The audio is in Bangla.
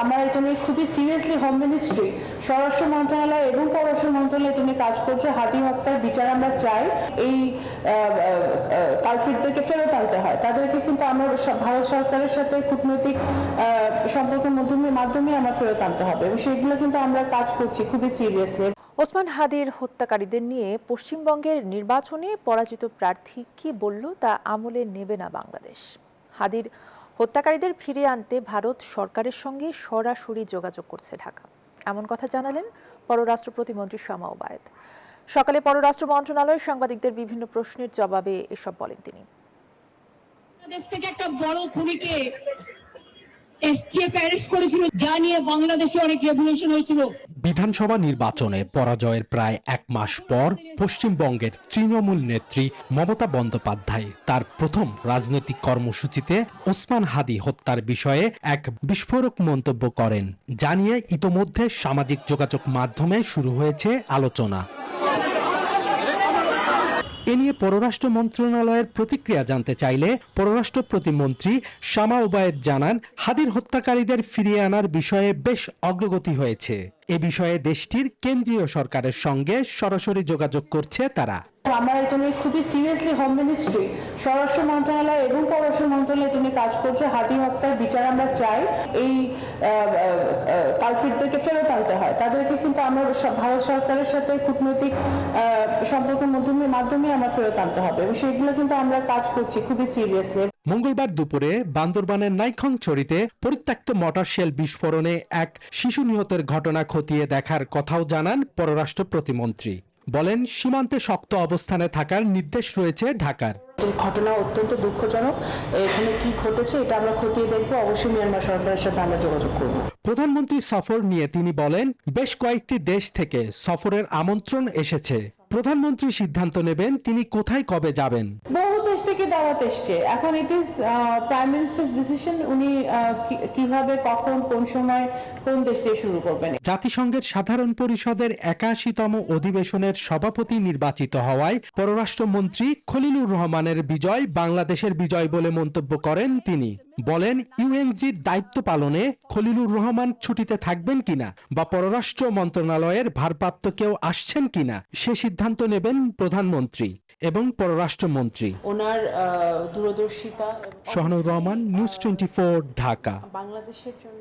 আমরা এটা নিয়ে খুবই সিরিয়াসলি হোম মিনিস্ট্রি, স্বরাষ্ট্র মন্ত্রণালয় এবং পররাষ্ট্র মন্ত্রণালয় এটা নিয়ে কাজ করছে। হাদি হত্যার বিচার আমরা চাই। এই কালপ্রিটদেরকে ফেরত আনতে হয়। তাদেরকে কিন্তু আমরা ভারত সরকারের সাথে কূটনৈতিক সম্পর্কের মাধ্যমে আমরা ফেরত আনতে হবে এবং সেগুলো কিন্তু আমরা কাজ করছি খুবই সিরিয়াসলি। ওসমান হাদির হত্যাকারীদের নিয়ে পশ্চিমবঙ্গের নির্বাচনে পরাজিত প্রার্থী কি বলল তা আমলে নেবে না বাংলাদেশ। হাদির হত্যাকারীদের ফিরিয়ে আনতে ভারত সরকারের সঙ্গে সরাসরি যোগাযোগ করছে ঢাকা, এমন কথা জানালেন পররাষ্ট্র প্রতিমন্ত্রী শামা ওবায়েদ। সকালে পররাষ্ট্র মন্ত্রণালয়ের সাংবাদিকদের বিভিন্ন প্রশ্নের জবাবে এসব বলেন তিনি। বাংলাদেশ থেকে একটা বড় খুনিকে এসটিএফ অ্যারেস্ট করেছিল, যা নিয়ে বাংলাদেশে অনেক রেভলিউশন হয়েছিল। বিধানসভা নির্বাচনে পরাজয়ের প্রায় এক মাস পর পশ্চিমবঙ্গের তৃণমূল নেত্রী মমতা বন্দ্যোপাধ্যায় তার প্রথম রাজনৈতিক কর্মসূচিতে ওসমান হাদি হত্যার বিষয়ে এক বিস্ফোরক মন্তব্য করেন, জানিয়ে ইতোমধ্যে সামাজিক যোগাযোগ মাধ্যমে শুরু হয়েছে আলোচনা। এ নিয়ে পররাষ্ট্র মন্ত্রণালয়ের প্রতিক্রিয়া জানতে চাইলে পররাষ্ট্র প্রতিমন্ত্রী শামা ওবায়েদ জানান, হাদির হত্যাকারীদের ফিরিয়ে আনার বিষয়ে বেশ অগ্রগতি হয়েছে। এ বিষয়ে দেশটির কেন্দ্রীয় সরকারের সঙ্গে সরাসরি যোগাযোগ করছে তারা। আমরা এটা নিয়ে খুবই সিরিয়াসলি হোম মিনিস্ট্রি, স্বরাষ্ট্র মন্ত্রণালয় এবং পররাষ্ট্র মন্ত্রণালয় এটা নিয়ে কাজ করছে। হাদি হত্যার বিচার আমরা চাই। এই কালপ্রিটদেরকে ফেরত আনতে হয়। তাদেরকে কিন্তু আমরা ভারত সরকারের সাথে কূটনৈতিক সম্পর্কের মাধ্যমে আমরা ফেরত আনতে হবে এবং সেগুলো কিন্তু আমরা কাজ করছি খুবই সিরিয়াসলি। মঙ্গলবার দুপুরে বান্দরবানের নাইখংছড়িতে পরিত্যক্ত মর্টার শেল বিস্ফোরণে এক শিশু নিহতের ঘটনা খতিয়ে দেখার কথাও জানান পররাষ্ট্র প্রতিমন্ত্রী। বলেন, সীমান্তে শক্ত অবস্থানে থাকার নির্দেশ রয়েছে ঢাকার। ঘটনা অত্যন্ত দুঃখজনক। এখানে কি ঘটেছে এটা আমরা খতিয়ে দেখবো। অবশ্যই মিয়ানমার সরকারের সাথে আমরা যোগাযোগ করব। প্রধানমন্ত্রী সফর নিয়ে তিনি বলেন, বেশ কয়েকটি দেশ থেকে সফরের আমন্ত্রণ এসেছে। প্রধানমন্ত্রী সিদ্ধান্ত নেবেন তিনি কোথায় কবে যাবেন। বহু দেশ থেকে দাওয়াত এসছে। এখন it is prime minister decision, উনি কিভাবে, কখন, কোন সময়, কোন দেশ দিয়ে শুরু করবেন। জাতিসংঘের সাধারণ পরিষদের ৮১তম অধিবেশনের সভাপতি নির্বাচিত হওয়ায় পররাষ্ট্রমন্ত্রী খলিলুর রহমানের বিজয় বাংলাদেশের বিজয় বলে মন্তব্য করেন তিনি। বলেন, ইউএনজির দায়িত্ব পালনে খলিলুর রহমান ছুটিতে থাকবেন কিনা বা পররাষ্ট্র মন্ত্রণালয়ের ভারপ্রাপ্ত কেউ আসছেন কিনা সে সিদ্ধান্ত নেবেন প্রধানমন্ত্রী এবং পররাষ্ট্রমন্ত্রী। ওনার দূরদর্শিতা। শাহনুর রহমান, নিউজ 24, ঢাকা। বাংলাদেশের জন্য